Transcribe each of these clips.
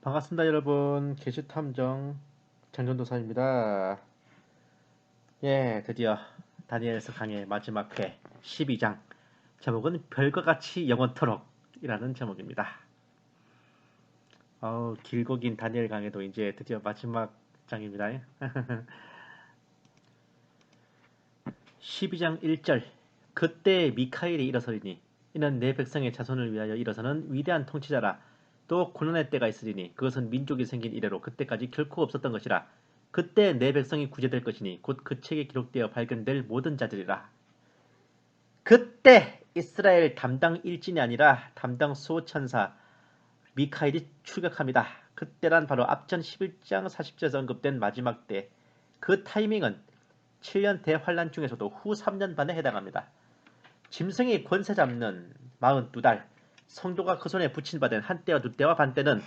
반갑습니다, 여러분. 게시탐정 장전도사입니다. 예, 드디어 다니엘서 강의 마지막 회 12장. 제목은 별과 같이 영원토록이라는 제목입니다. 길고 긴 다니엘 강의도 이제 드디어 마지막 장입니다. 12장 1절. 그때 미카엘이 일어서리니 이는 내 백성의 자손을 위하여 일어서는 위대한 통치자라. 또 고난의 때가 있으리니 그것은 민족이 생긴 이래로 그때까지 결코 없었던 것이라. 그때 내 백성이 구제될 것이니 곧 그 책에 기록되어 발견될 모든 자들이라. 그때 이스라엘 담당 일진이 아니라 담당 수호천사 미카엘이 출격합니다. 그때란 바로 앞전 11장 40절에서 언급된 마지막 때. 그 타이밍은 7년 대환란 중에서도 후 3년 반에 해당합니다. 짐승이 권세 잡는 42달, 성도가 그 손에 붙임받은 한때와 두때와 반때는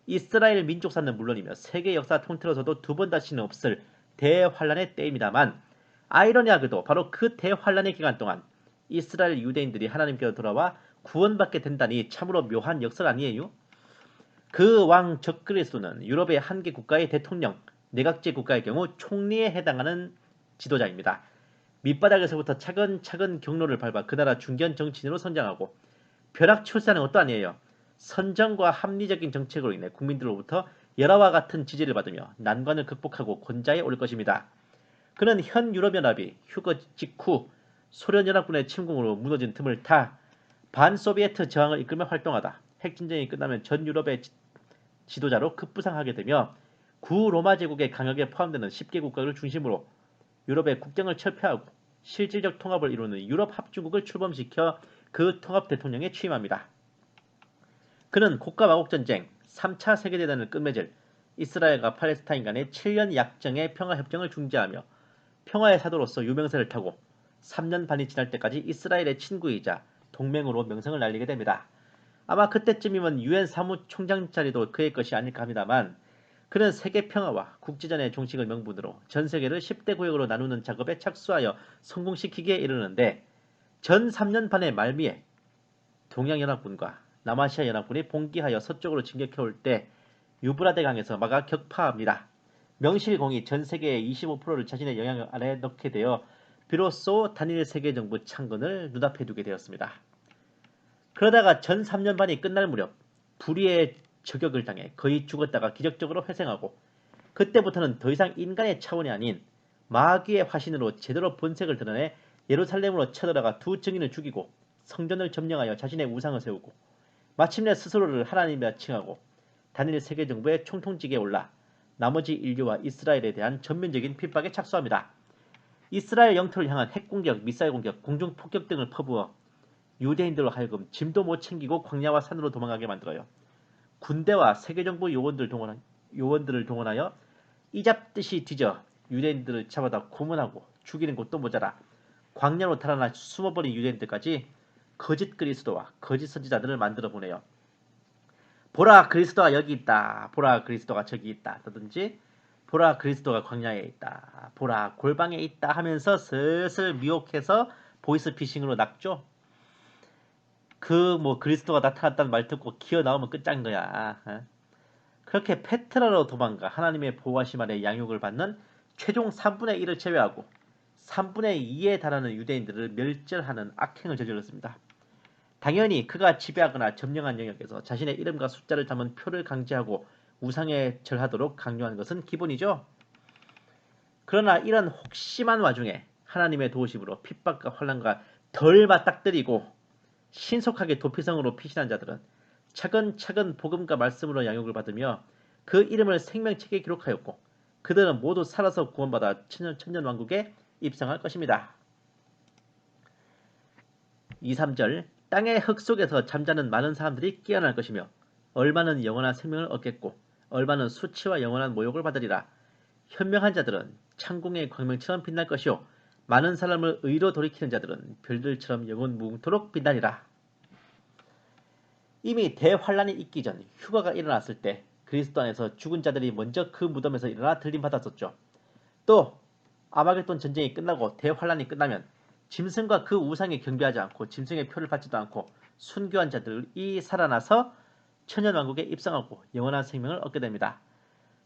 이스라엘 민족사는 물론이며 세계 역사 통틀어서도 두 번 다시는 없을 대환란의 때입니다만, 아이러니하게도 바로 그 대환란의 기간 동안 이스라엘 유대인들이 하나님께로 돌아와 구원받게 된다니 참으로 묘한 역설 아니에요? 그 왕 적그리스도는 유럽의 한 개 국가의 대통령, 내각제 국가의 경우 총리에 해당하는 지도자입니다. 밑바닥에서부터 차근차근 경로를 밟아 그 나라 중견 정치인으로 성장하고, 벼락 출세는 것도 아니에요. 선정과 합리적인 정책으로 인해 국민들로부터 열화와 같은 지지를 받으며 난관을 극복하고 권좌에 오를 것입니다. 그는 현 유럽연합이 휴거 직후 소련연합군의 침공으로 무너진 틈을 타 반소비에트 저항을 이끌며 활동하다 핵전쟁이 끝나면 전 유럽의 지도자로 급부상하게 되며 구로마 제국의 강역에 포함되는 10개 국가를 중심으로 유럽의 국경을 철폐하고 실질적 통합을 이루는 유럽 합중국을 출범시켜 그 통합 대통령에 취임합니다. 그는 국가 마곡전쟁 3차 세계대전을 끝맺을 이스라엘과 팔레스타인 간의 7년 약정의 평화협정을 중재하며 평화의 사도로서 유명세를 타고 3년 반이 지날 때까지 이스라엘의 친구이자 동맹으로 명성을 날리게 됩니다. 아마 그때쯤이면 유엔 사무총장 자리도 그의 것이 아닐까 합니다만, 그는 세계 평화와 국제전의 종식을 명분으로 전 세계를 10대 구역으로 나누는 작업에 착수하여 성공시키기에 이르는데, 전 3년 반의 말미에 동양연합군과 남아시아 연합군이 봉기하여 서쪽으로 진격해올 때 유브라데 강에서 막아 격파합니다. 명실공히 전 세계의 25%를 자신의 영향 아래에 넣게 되어 비로소 단일 세계정부 창건을 눈앞에 두게 되었습니다. 그러다가 전 3년 반이 끝날 무렵 불의의 저격을 당해 거의 죽었다가 기적적으로 회생하고, 그때부터는 더 이상 인간의 차원이 아닌 마귀의 화신으로 제대로 본색을 드러내 예루살렘으로 쳐들어가 두 증인을 죽이고 성전을 점령하여 자신의 우상을 세우고 마침내 스스로를 하나님이라 칭하고 단일 세계정부의 총통직에 올라 나머지 인류와 이스라엘에 대한 전면적인 핍박에 착수합니다. 이스라엘 영토를 향한 핵공격, 미사일 공격, 공중폭격 등을 퍼부어 유대인들로 하여금 짐도 못 챙기고 광야와 산으로 도망가게 만들어요. 군대와 세계정부 요원들을 동원하여 이잡듯이 뒤져 유대인들을 잡아다 고문하고 죽이는 것도 모자라 광야로 달아나 숨어버린 유대인들까지 거짓 그리스도와 거짓 선지자들을 만들어 보내요. 보라, 그리스도가 여기 있다. 보라, 그리스도가 저기 있다. 라든지 보라, 그리스도가 광야에 있다. 보라, 골방에 있다 하면서 슬슬 미혹해서 보이스피싱으로 낚죠. 그리스도가 나타났다는 말 듣고 기어 나오면 끝장인 거야. 그렇게 페트라로 도망가 하나님의 보호하심 아래 양육을 받는 최종 3분의 1을 제외하고 3분의 2에 달하는 유대인들을 멸절하는 악행을 저질렀습니다. 당연히 그가 지배하거나 점령한 영역에서 자신의 이름과 숫자를 담은 표를 강제하고 우상에 절하도록 강요하는 것은 기본이죠. 그러나 이런 혹심한 와중에 하나님의 도우심으로 핍박과 환난과 덜 맞닥뜨리고 신속하게 도피성으로 피신한 자들은 차근차근 복음과 말씀으로 양육을 받으며 그 이름을 생명책에 기록하였고, 그들은 모두 살아서 구원받아 천년왕국에 입성할 것입니다. 2, 3절. 땅의 흙 속에서 잠자는 많은 사람들이 깨어날 것이며 얼마는 영원한 생명을 얻겠고 얼마는 수치와 영원한 모욕을 받으리라. 현명한 자들은 창공의 광명처럼 빛날 것이요 많은 사람을 의로 돌이키는 자들은 별들처럼 영원 무궁토록 빛나리라. 이미 대환란이 있기 전 휴가가 일어났을 때 그리스도 안에서 죽은 자들이 먼저 그 무덤에서 일어나 들림받았었죠. 또 아마겟돈 전쟁이 끝나고 대환란이 끝나면 짐승과 그 우상에 경배하지 않고 짐승의 표를 받지도 않고 순교한 자들이 살아나서 천년왕국에 입성하고 영원한 생명을 얻게 됩니다.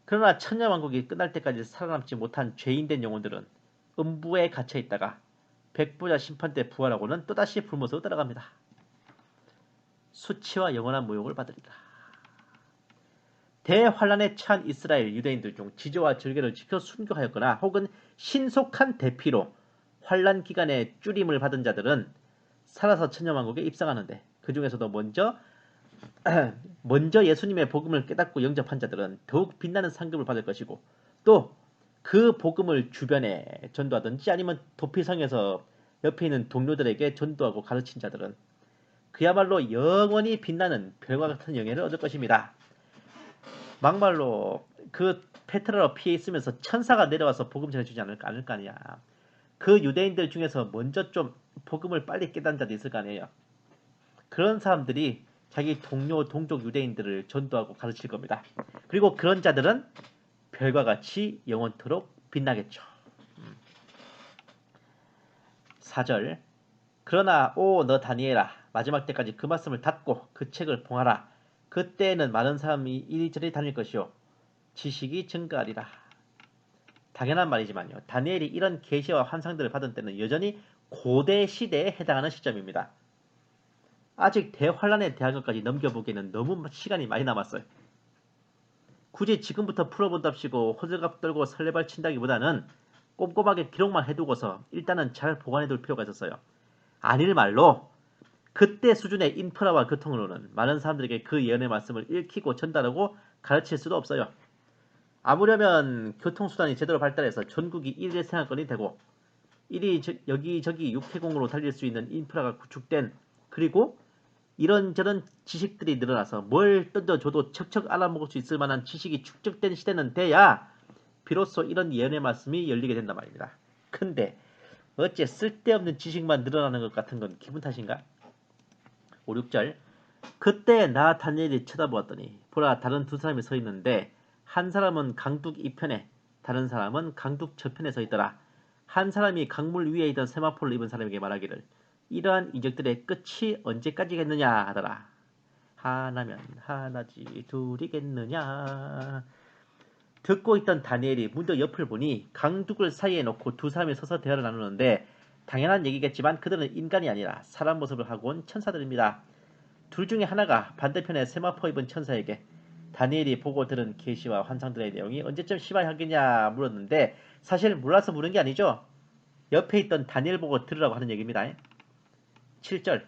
그러나 천년왕국이 끝날 때까지 살아남지 못한 죄인된 영혼들은 음부에 갇혀 있다가 백보자 심판 때 부활하고는 또다시 불못으로 따라갑니다. 수치와 영원한 모욕을 받으리라. 대환란에 처한 이스라엘 유대인들 중 지조와 절개를 지켜 순교하였거나 혹은 신속한 대피로 환란 기간에 줄임을 받은 자들은 살아서 천년왕국에 입성하는데, 그 중에서도 먼저 예수님의 복음을 깨닫고 영접한 자들은 더욱 빛나는 상급을 받을 것이고, 또 그 복음을 주변에 전도하든지 아니면 도피성에서 옆에 있는 동료들에게 전도하고 가르친 자들은 그야말로 영원히 빛나는 별과 같은 영예를 얻을 것입니다. 막말로 그 페트라로 피해 있으면서 천사가 내려와서 복음 전해주지 않을 거 아니야. 그 유대인들 중에서 먼저 좀 복음을 빨리 깨닫는 자도 있을 거 아니에요. 그런 사람들이 자기 동료 동족 유대인들을 전도하고 가르칠 겁니다. 그리고 그런 자들은 별과 같이 영원토록 빛나겠죠. 4절. 그러나 너 다니엘아, 마지막 때까지 그 말씀을 닫고 그 책을 봉하라. 그때에는 많은 사람이 이리저리 다닐 것이요 지식이 증가하리라. 당연한 말이지만요, 다니엘이 이런 계시와 환상들을 받은 때는 여전히 고대 시대에 해당하는 시점입니다. 아직 대환란에 대한 것까지 넘겨보기에는 너무 시간이 많이 남았어요. 굳이 지금부터 풀어본답시고 호들갑 떨고 설레발 친다기보다는 꼼꼼하게 기록만 해두고서 일단은 잘 보관해둘 필요가 있었어요. 아닐 말로 그때 수준의 인프라와 교통으로는 많은 사람들에게 그 예언의 말씀을 읽히고 전달하고 가르칠 수도 없어요. 아무려면 교통수단이 제대로 발달해서 전국이 일일 생활권이 되고 여기저기 육해공으로 달릴 수 있는 인프라가 구축된, 그리고 이런저런 지식들이 늘어나서 뭘 던져줘도 척척 알아먹을 수 있을 만한 지식이 축적된 시대는 돼야 비로소 이런 예언의 말씀이 열리게 된단 말입니다. 근데 어째 쓸데없는 지식만 늘어나는 것 같은 건 기분 탓인가? 5, 6절. 그때 나 다니엘이 쳐다보았더니 보라, 다른 두 사람이 서 있는데 한 사람은 강둑 이편에 다른 사람은 강둑 저편에 서 있더라. 한 사람이 강물 위에 있던 세마포를 입은 사람에게 말하기를 이러한 이적들의 끝이 언제까지겠느냐 하더라. 하나면 하나지 둘이겠느냐. 듣고 있던 다니엘이 문득 옆을 보니 강둑을 사이에 놓고 두 사람이 서서 대화를 나누는데, 당연한 얘기겠지만 그들은 인간이 아니라 사람 모습을 하고 온 천사들입니다. 둘 중에 하나가 반대편에 세마포 입은 천사에게 다니엘이 보고 들은 계시와 환상들의 내용이 언제쯤 심화하겠냐 물었는데, 사실 몰라서 물은 게 아니죠. 옆에 있던 다니엘 보고 들으라고 하는 얘기입니다. 7절.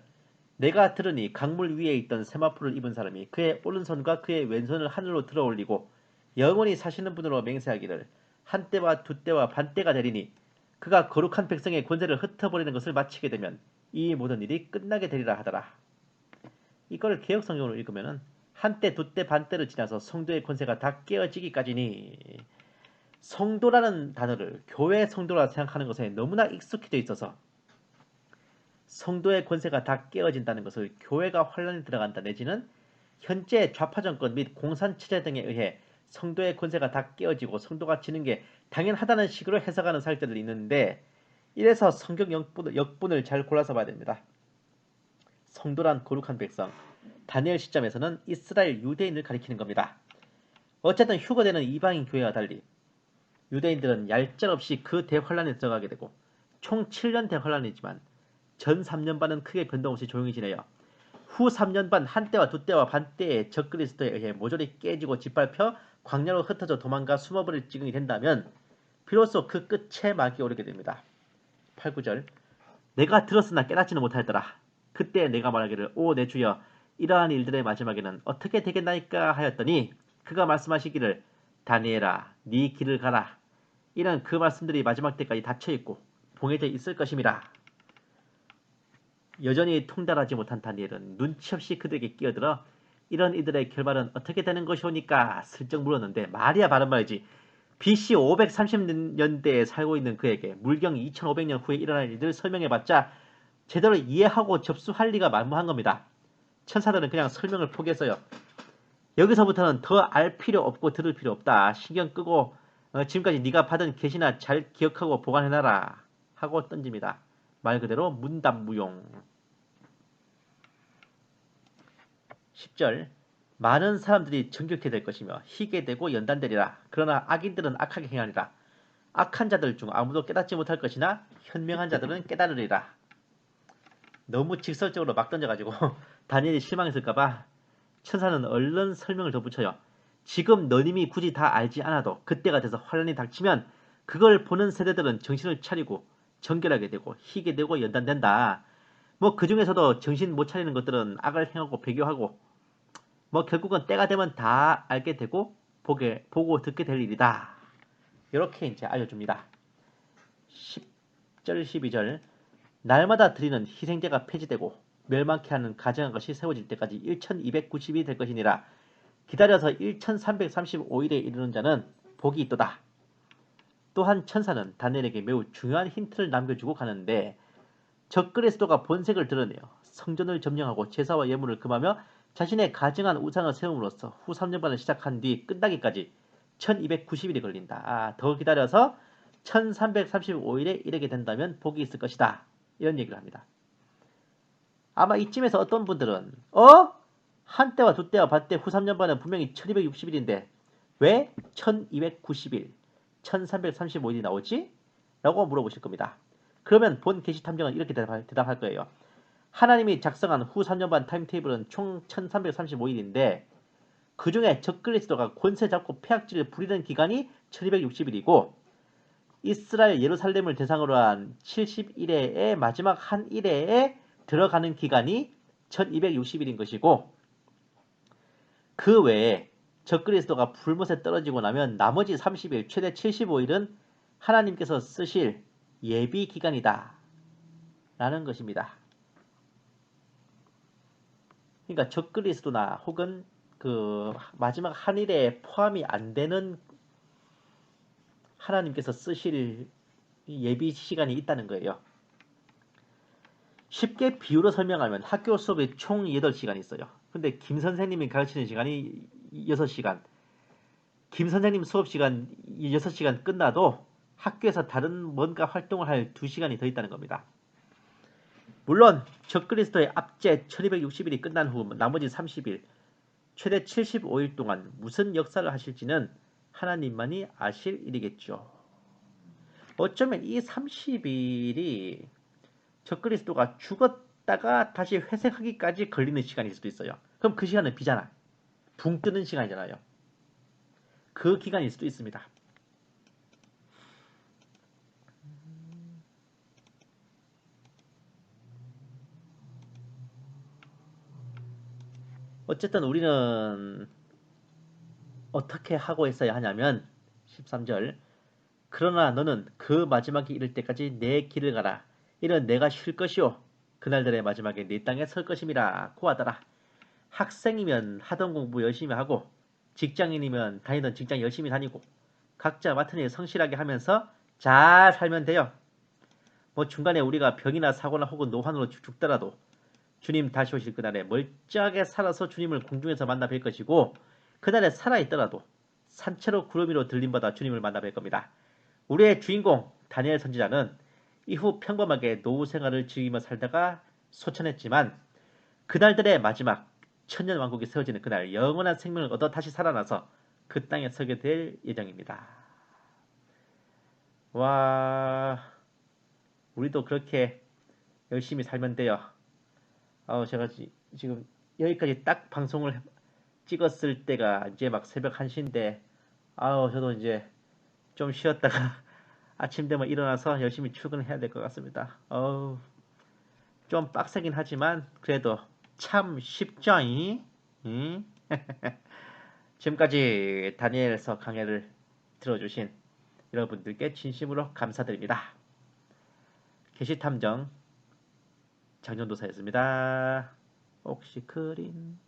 내가 들으니 강물 위에 있던 세마포를 입은 사람이 그의 오른손과 그의 왼손을 하늘로 들어 올리고 영원히 사시는 분으로 맹세하기를 한 때와 두 때와 반 때가 되리니 그가 거룩한 백성의 권세를 흩어버리는 것을 마치게 되면 이 모든 일이 끝나게 되리라 하더라. 이걸 개혁성경으로 읽으면 한 때, 두 때, 반 때를 지나서 성도의 권세가 다 깨어지기까지니, 성도라는 단어를 교회 성도라 생각하는 것에 너무나 익숙해져 있어서 성도의 권세가 다 깨어진다는 것을 교회가 환란에 들어간다 내지는 현재 좌파 정권 및 공산체제 등에 의해 성도의 권세가 다 깨어지고 성도가 지는 게 당연하다는 식으로 해석하는 사람들이 있는데, 이래서 성경 역분을 잘 골라서 봐야 됩니다. 성도란 거룩한 백성, 다니엘 시점에서는 이스라엘 유대인을 가리키는 겁니다. 어쨌든 휴거되는 이방인 교회와 달리 유대인들은 얄짤없이 그 대환란에 들어가게 되고, 총 7년 대환란이지만 전 3년 반은 크게 변동 없이 조용히 지내요. 후 3년 반 한때와 두때와 반때의 적그리스도에 의해 모조리 깨지고 짓밟혀 광야로 흩어져 도망가 숨어버릴 지경이 된다면 비로소 그 끝에 막이 오르게 됩니다. 8, 9절. 내가 들었으나 깨닫지는 못하였더라. 그때 내가 말하기를 오 내 주여, 이러한 일들의 마지막에는 어떻게 되겠나이까 하였더니 그가 말씀하시기를 다니엘아, 네 길을 가라. 이는 그 말씀들이 마지막 때까지 닫혀있고 봉해져 있을 것임이라. 여전히 통달하지 못한 다니엘은 눈치 없이 그들에게 끼어들어 이런 이들의 결말은 어떻게 되는 것이오니까 슬쩍 물었는데, 말이야 바른 말이지. BC 530년대에 살고 있는 그에게 물경 2500년 후에 일어날 일을 설명해봤자 제대로 이해하고 접수할 리가 만무한 겁니다. 천사들은 그냥 설명을 포기했어요. 여기서부터는 더 알 필요 없고 들을 필요 없다. 신경 끄고 지금까지 네가 받은 계시나 잘 기억하고 보관해놔라 하고 던집니다. 말 그대로 문답무용. 10절. 많은 사람들이 정결케 될 것이며 희게 되고 연단되리라. 그러나 악인들은 악하게 행하리라. 악한 자들 중 아무도 깨닫지 못할 것이나 현명한 자들은 깨달으리라. 너무 직설적으로 막 던져가지고 다니엘이 실망했을까봐 천사는 얼른 설명을 덧붙여요. 지금 너님이 굳이 다 알지 않아도 그때가 돼서 환란이 닥치면 그걸 보는 세대들은 정신을 차리고 정결하게 되고 희게 되고 연단된다. 뭐 그 중에서도 정신 못 차리는 것들은 악을 행하고 배교하고 뭐 결국은 때가 되면 다 알게 되고 보고 듣게 될 일이다. 이렇게 이제 알려줍니다. 10절 12절 날마다 드리는 희생제가 폐지되고 멸망케 하는 가증한 것이 세워질 때까지 1290일이 될 것이니라. 기다려서 1335일에 이르는 자는 복이 있도다. 또한 천사는 다니엘에게 매우 중요한 힌트를 남겨주고 가는데 적그리스도가 본색을 드러내어 성전을 점령하고 제사와 예물을 금하며 자신의 가증한 우상을 세움으로써 후 3년반을 시작한 뒤 끝나기까지 1290일이 걸린다. 더 기다려서 1335일에 이르게 된다면 복이 있을 것이다. 이런 얘기를 합니다. 아마 이쯤에서 어떤 분들은 한때와 두때와 반때 후 3년반은 분명히 1260일인데 왜 1290일, 1335일이 나오지? 라고 물어보실 겁니다. 그러면 본 게시 탐정은 이렇게 대답할 거예요. 하나님이 작성한 후 3년반 타임테이블은 총 1335일인데 그 중에 적그리스도가 권세 잡고 폐악질을 부리는 기간이 1260일이고 이스라엘 예루살렘을 대상으로 한 70일의 마지막 한 일회에 들어가는 기간이 1260일인 것이고 그 외에 적그리스도가 불못에 떨어지고 나면 나머지 30일 최대 75일은 하나님께서 쓰실 예비 기간이다 라는 것입니다. 그러니까 적그리스도나 혹은 그 마지막 한 일에 포함이 안 되는 하나님께서 쓰실 예비 시간이 있다는 거예요. 쉽게 비유로 설명하면 학교 수업이 총 8시간 있어요. 근데 김 선생님이 가르치는 시간이 6시간. 김 선생님 수업 시간 6시간 끝나도 학교에서 다른 뭔가 활동을 할 2시간이 더 있다는 겁니다. 물론 적그리스도의 압제 1260일이 끝난 후 나머지 30일, 최대 75일 동안 무슨 역사를 하실지는 하나님만이 아실 일이겠죠. 어쩌면 이 30일이 적그리스도가 죽었다가 다시 회생하기까지 걸리는 시간일 수도 있어요. 그럼 그 시간은 비잖아. 붕 뜨는 시간이잖아요. 그 기간일 수도 있습니다. 어쨌든 우리는 어떻게 하고 있어야 하냐면 13절 그러나 너는 그 마지막이 이를 때까지 내 길을 가라. 이는 내가 쉴 것이요 그날들의 마지막에 네 땅에 설 것임이라 고하더라. 학생이면 하던 공부 열심히 하고 직장인이면 다니던 직장 열심히 다니고 각자 맡은 일 성실하게 하면서 잘 살면 돼요. 뭐 중간에 우리가 병이나 사고나 혹은 노환으로 죽더라도 주님 다시 오실 그날에 멀쩡하게 살아서 주님을 공중에서 만나 뵐 것이고 그날에 살아있더라도 산채로 구름 위로 들림받아 주님을 만나 뵐 겁니다. 우리의 주인공 다니엘 선지자는 이후 평범하게 노후 생활을 즐기며 살다가 소천했지만 그날들의 마지막 천년왕국이 세워지는 그날 영원한 생명을 얻어 다시 살아나서 그 땅에 서게 될 예정입니다. 와, 우리도 그렇게 열심히 살면 돼요. 제가 지금 여기까지 딱 방송을 찍었을 때가 이제 막 새벽 1시인데 저도 이제 좀 쉬었다가 아침 되면 일어나서 열심히 출근해야 될 것 같습니다. 좀 빡세긴 하지만 그래도 참 쉽죠잉? 응? 지금까지 다니엘서 강해를 들어주신 여러분들께 진심으로 감사드립니다. 게시탐정 장전도사였습니다. 혹시 그린